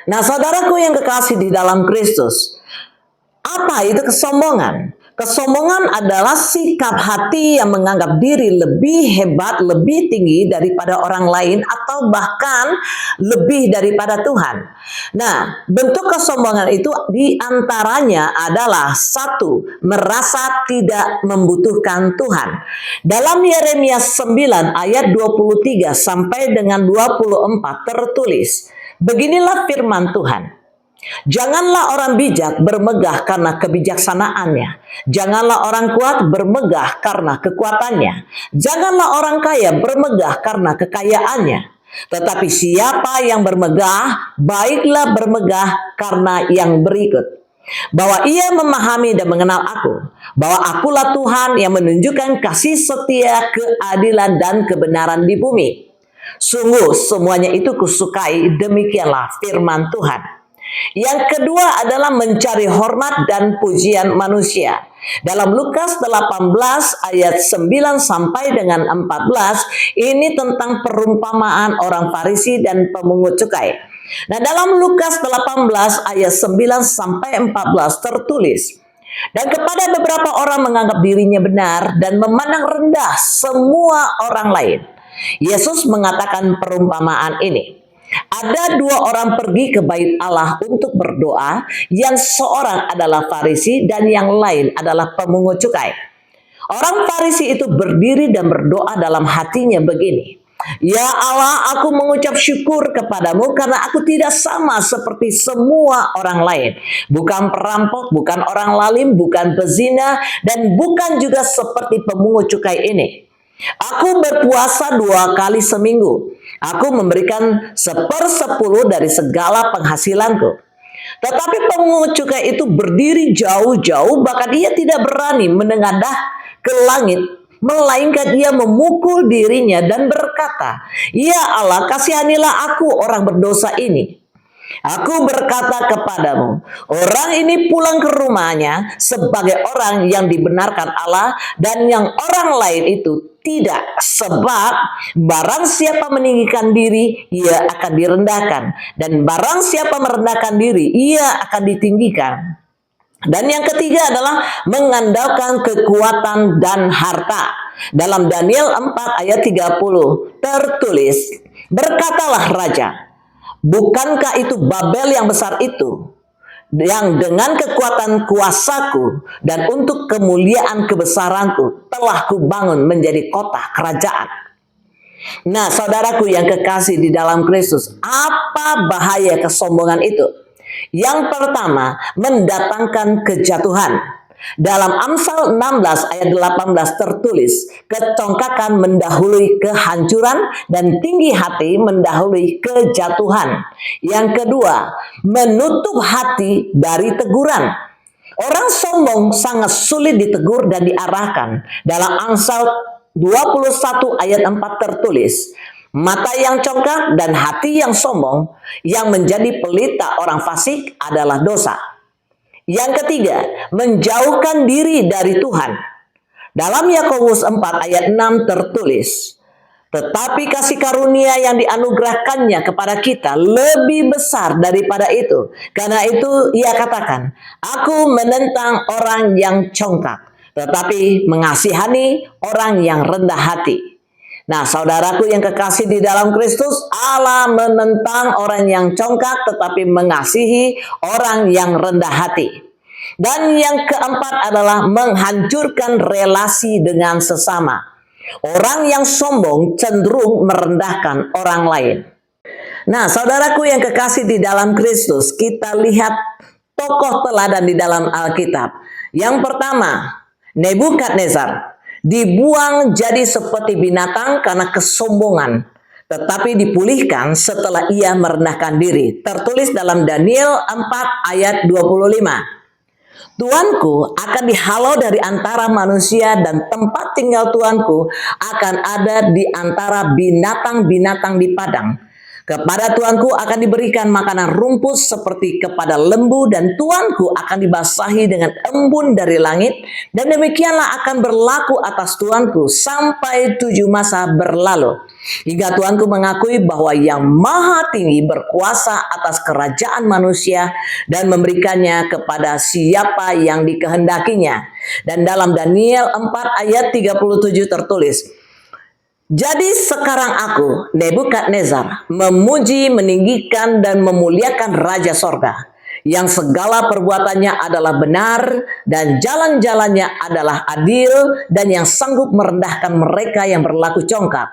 Nah, saudaraku yang kekasih di dalam Kristus, apa itu kesombongan? Kesombongan adalah sikap hati yang menganggap diri lebih hebat, lebih tinggi daripada orang lain, atau bahkan lebih daripada Tuhan. Nah, bentuk kesombongan itu diantaranya adalah satu, merasa tidak membutuhkan Tuhan. Dalam Yeremia 9 ayat 23 sampai dengan 24 tertulis, beginilah firman Tuhan. Janganlah orang bijak bermegah karena kebijaksanaannya. Janganlah orang kuat bermegah karena kekuatannya. Janganlah orang kaya bermegah karena kekayaannya. Tetapi siapa yang bermegah, baiklah bermegah karena yang berikut. Bahwa ia memahami dan mengenal aku. Bahwa akulah Tuhan yang menunjukkan kasih setia, keadilan, dan kebenaran di bumi. Sungguh semuanya itu kusukai, demikianlah firman Tuhan. Yang kedua adalah mencari hormat dan pujian manusia. Dalam Lukas 18 ayat 9 sampai dengan 14, ini tentang perumpamaan orang Farisi dan pemungut cukai. Nah, dalam Lukas 18 ayat 9 sampai 14 tertulis, dan kepada beberapa orang menganggap dirinya benar dan memandang rendah semua orang lain, Yesus mengatakan perumpamaan ini. Ada dua orang pergi ke bait Allah untuk berdoa, yang seorang adalah Farisi dan yang lain adalah pemungut cukai. Orang Farisi itu berdiri dan berdoa dalam hatinya begini, Ya Allah, aku mengucap syukur kepadamu karena aku tidak sama seperti semua orang lain. Bukan perampok, bukan orang lalim, bukan pezina, dan bukan juga seperti pemungut cukai ini. Aku berpuasa 2 kali seminggu. Aku memberikan 1/10 dari segala penghasilanku. Tetapi pemungut cukai itu berdiri jauh-jauh, bahkan ia tidak berani menengadah ke langit, melainkan ia memukul dirinya dan berkata, Ya Allah, kasihanilah aku orang berdosa ini. Aku berkata kepadamu, orang ini pulang ke rumahnya sebagai orang yang dibenarkan Allah, dan yang orang lain itu tidak. Sebab barang siapa meninggikan diri, ia akan direndahkan, dan barang siapa merendahkan diri, ia akan ditinggikan. Dan yang ketiga adalah mengandalkan kekuatan dan harta. Dalam Daniel 4 ayat 30 tertulis, berkatalah raja, bukankah itu Babel yang besar itu, yang dengan kekuatan kuasaku dan untuk kemuliaan kebesaranku telah kubangun menjadi kota kerajaan. Nah, saudaraku yang kekasih di dalam Kristus, apa bahaya kesombongan itu? Yang pertama, mendatangkan kejatuhan. Dalam Amsal 16 ayat 18 tertulis, kecongkakan mendahului kehancuran dan tinggi hati mendahului kejatuhan. Yang kedua, menutup hati dari teguran. Orang sombong sangat sulit ditegur dan diarahkan. Dalam Amsal 21 ayat 4 tertulis, mata yang congkak dan hati yang sombong, yang menjadi pelita orang fasik adalah dosa. Yang ketiga, menjauhkan diri dari Tuhan. Dalam Yakobus 4 ayat 6 tertulis, tetapi kasih karunia yang dianugerahkannya kepada kita lebih besar daripada itu. Karena itu ia katakan, aku menentang orang yang congkak, tetapi mengasihani orang yang rendah hati. Nah, saudaraku yang kekasih di dalam Kristus, Allah menentang orang yang congkak tetapi mengasihi orang yang rendah hati. Dan yang keempat adalah menghancurkan relasi dengan sesama. Orang yang sombong cenderung merendahkan orang lain. Nah, saudaraku yang kekasih di dalam Kristus, kita lihat tokoh teladan di dalam Alkitab. Yang pertama, Nebukadnezar dibuang jadi seperti binatang karena kesombongan, tetapi dipulihkan setelah ia merendahkan diri. Tertulis dalam Daniel 4 ayat 25. Tuanku akan dihalau dari antara manusia, dan tempat tinggal Tuanku akan ada di antara binatang-binatang di padang. Kepada tuanku akan diberikan makanan rumput seperti kepada lembu, dan tuanku akan dibasahi dengan embun dari langit, dan demikianlah akan berlaku atas tuanku sampai 7 masa berlalu, hingga tuanku mengakui bahwa Yang Maha Tinggi berkuasa atas kerajaan manusia dan memberikannya kepada siapa yang dikehendakinya. Dan dalam Daniel 4 ayat 37 tertulis, jadi sekarang aku, Nebukadnezar, memuji, meninggikan, dan memuliakan Raja Sorga, yang segala perbuatannya adalah benar, dan jalan-jalannya adalah adil, dan yang sanggup merendahkan mereka yang berlaku congkak.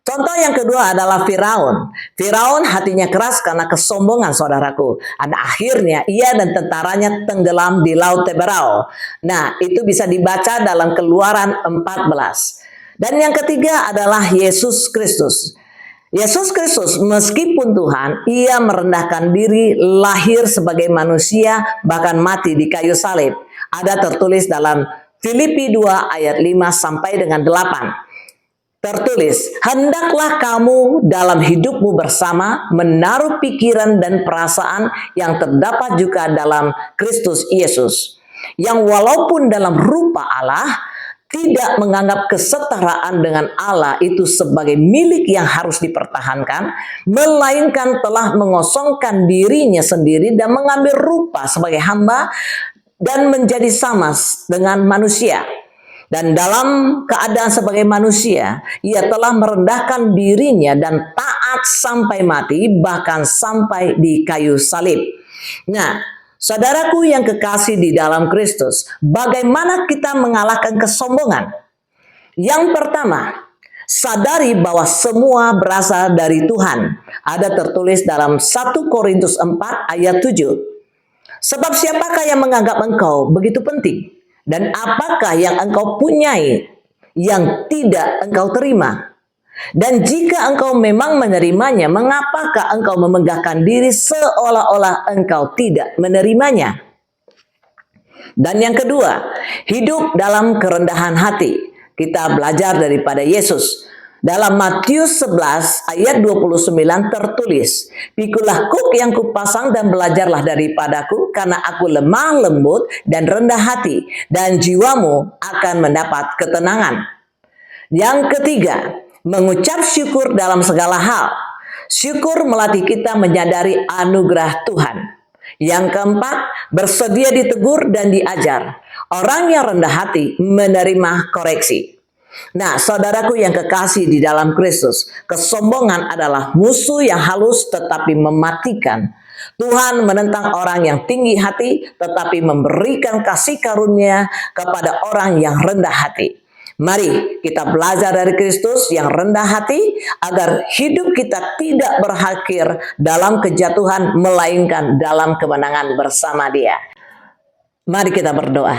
Contoh yang kedua adalah Firaun. Firaun hatinya keras karena kesombongan, saudaraku. Dan akhirnya ia dan tentaranya tenggelam di Laut Teberau. Nah, itu bisa dibaca dalam Keluaran 14. Dan yang ketiga adalah Yesus Kristus. Yesus Kristus meskipun Tuhan, ia merendahkan diri, lahir sebagai manusia, bahkan mati di kayu salib. Ada tertulis dalam Filipi 2 ayat 5 sampai dengan 8. Tertulis, hendaklah kamu dalam hidupmu bersama menaruh pikiran dan perasaan yang terdapat juga dalam Kristus Yesus, yang walaupun dalam rupa Allah, tidak menganggap kesetaraan dengan Allah itu sebagai milik yang harus dipertahankan, melainkan telah mengosongkan dirinya sendiri dan mengambil rupa sebagai hamba dan menjadi sama dengan manusia. Dan dalam keadaan sebagai manusia, ia telah merendahkan dirinya dan taat sampai mati, bahkan sampai di kayu salib. Nah, saudaraku yang kekasih di dalam Kristus, bagaimana kita mengalahkan kesombongan? Yang pertama, sadari bahwa semua berasal dari Tuhan. Ada tertulis dalam 1 Korintus 4 ayat 7. Sebab siapakah yang menganggap engkau begitu penting? Dan apakah yang engkau punyai yang tidak engkau terima? Dan jika engkau memang menerimanya, mengapakah engkau memegahkan diri seolah-olah engkau tidak menerimanya? Dan yang kedua, hidup dalam kerendahan hati. Kita belajar daripada Yesus. Dalam Matius 11 ayat 29 tertulis, pikulah kuk yang kupasang dan belajarlah daripadaku, karena aku lemah lembut dan rendah hati, dan jiwamu akan mendapat ketenangan. Yang ketiga, mengucap syukur dalam segala hal. Syukur melatih kita menyadari anugerah Tuhan. Yang keempat, bersedia ditegur dan diajar. Orang yang rendah hati menerima koreksi. Nah, saudaraku yang kekasih di dalam Kristus, kesombongan adalah musuh yang halus tetapi mematikan. Tuhan menentang orang yang tinggi hati tetapi memberikan kasih karunia kepada orang yang rendah hati. Mari kita belajar dari Kristus yang rendah hati agar hidup kita tidak berakhir dalam kejatuhan, melainkan dalam kemenangan bersama Dia. Mari kita berdoa.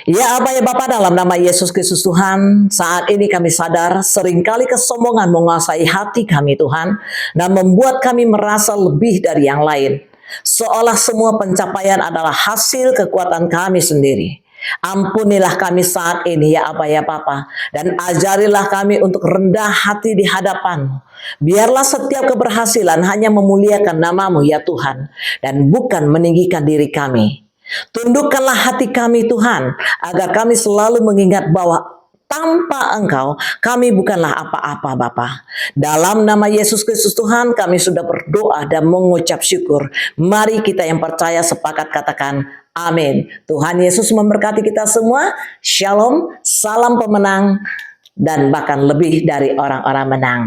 Ya Aba ya Bapa, dalam nama Yesus Kristus Tuhan, saat ini kami sadar seringkali kesombongan menguasai hati kami Tuhan, dan membuat kami merasa lebih dari yang lain. Seolah semua pencapaian adalah hasil kekuatan kami sendiri. Ampunilah kami saat ini ya Aba ya Bapa, dan ajarilah kami untuk rendah hati di hadapan-Mu. Biarlah setiap keberhasilan hanya memuliakan nama-Mu ya Tuhan, dan bukan meninggikan diri kami. Tundukkanlah hati kami Tuhan, agar kami selalu mengingat bahwa tanpa Engkau kami bukanlah apa-apa Bapa. Dalam nama Yesus Kristus Tuhan kami sudah berdoa dan mengucap syukur. Mari kita yang percaya sepakat katakan amin. Tuhan Yesus memberkati kita semua. Shalom, salam pemenang, dan bahkan lebih dari orang-orang menang.